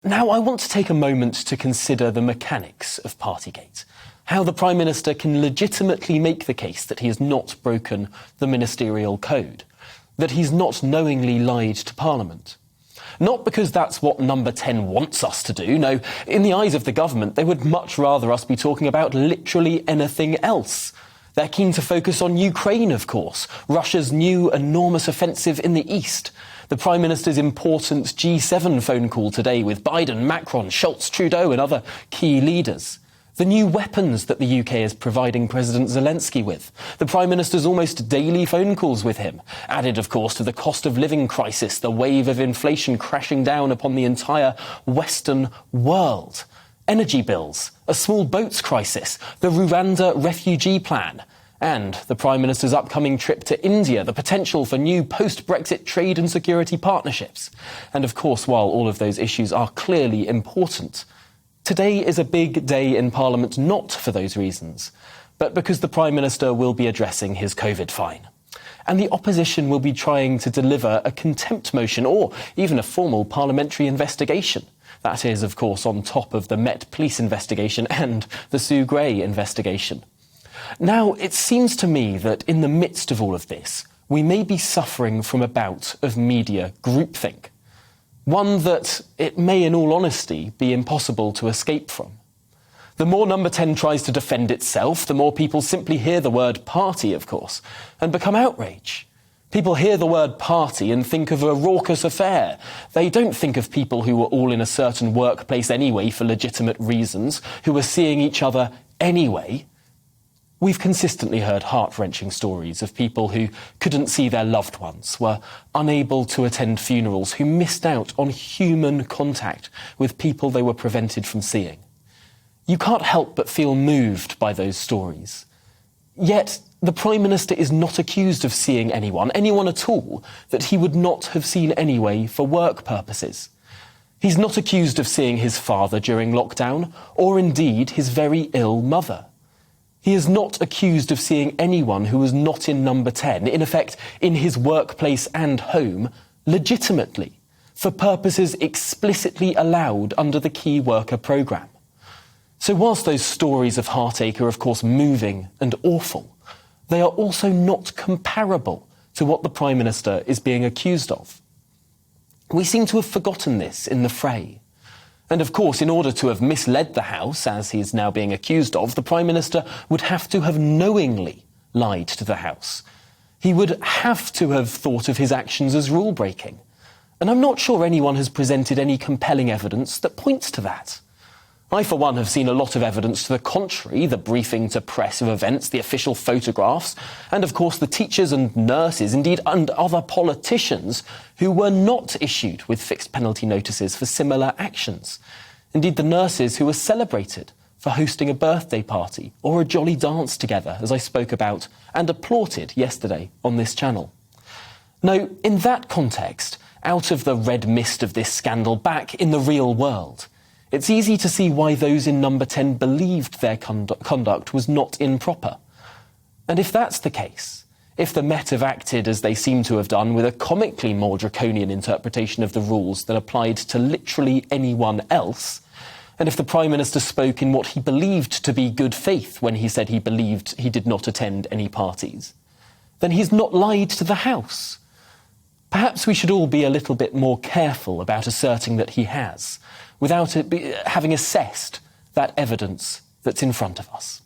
Now, I want to take a moment to consider the mechanics of Partygate, how the Prime Minister can legitimately make the case that he has not broken the ministerial code, that he's not knowingly lied to Parliament. Not because that's what Number 10 wants us to do. No, in the eyes of the government, they would much rather us be talking about literally anything else. They're keen to focus on Ukraine, of course, Russia's new enormous offensive in the east, the Prime Minister's important G7 phone call today with Biden, Macron, Scholz, Trudeau and other key leaders, the new weapons that the UK is providing President Zelensky with, the Prime Minister's almost daily phone calls with him, added, of course, to the cost of living crisis, the wave of inflation crashing down upon the entire Western world. Energy bills, a small boats crisis, the Rwanda refugee plan, and the Prime Minister's upcoming trip to India, the potential for new post-Brexit trade and security partnerships. And of course, while all of those issues are clearly important, today is a big day in Parliament not for those reasons, but because the Prime Minister will be addressing his COVID fine. And the opposition will be trying to deliver a contempt motion or even a formal parliamentary investigation. That is, of course, on top of the Met Police investigation and the Sue Gray investigation. Now, it seems to me that in the midst of all of this, we may be suffering from a bout of media groupthink. One that it may, in all honesty, be impossible to escape from. The more Number 10 tries to defend itself, the more people simply hear the word party, of course, and become outraged. People hear the word party and think of a raucous affair. They don't think of people who were all in a certain workplace anyway for legitimate reasons, who were seeing each other anyway. We've consistently heard heart-wrenching stories of people who couldn't see their loved ones, were unable to attend funerals, who missed out on human contact with people they were prevented from seeing. You can't help but feel moved by those stories. Yet, the Prime Minister is not accused of seeing anyone at all, that he would not have seen anyway for work purposes. He's not accused of seeing his father during lockdown, or indeed his very ill mother. He is not accused of seeing anyone who was not in Number 10, in effect, in his workplace and home, legitimately, for purposes explicitly allowed under the Key Worker programme. So whilst those stories of heartache are of course moving and awful, they are also not comparable to what the Prime Minister is being accused of. We seem to have forgotten this in the fray. And of course, in order to have misled the House, as he is now being accused of, the Prime Minister would have to have knowingly lied to the House. He would have to have thought of his actions as rule-breaking. And I'm not sure anyone has presented any compelling evidence that points to that. I, for one, have seen a lot of evidence to the contrary, the briefing to press of events, the official photographs, and of course the teachers and nurses, indeed, and other politicians who were not issued with fixed penalty notices for similar actions. Indeed, the nurses who were celebrated for hosting a birthday party or a jolly dance together, as I spoke about and applauded yesterday on this channel. Now, in that context, out of the red mist of this scandal, back in the real world, it's easy to see why those in Number 10 believed their conduct was not improper. And if that's the case, if the Met have acted as they seem to have done with a comically more draconian interpretation of the rules than applied to literally anyone else, and if the Prime Minister spoke in what he believed to be good faith when he said he believed he did not attend any parties, then he's not lied to the House. Perhaps we should all be a little bit more careful about asserting that he has, without having assessed that evidence that's in front of us.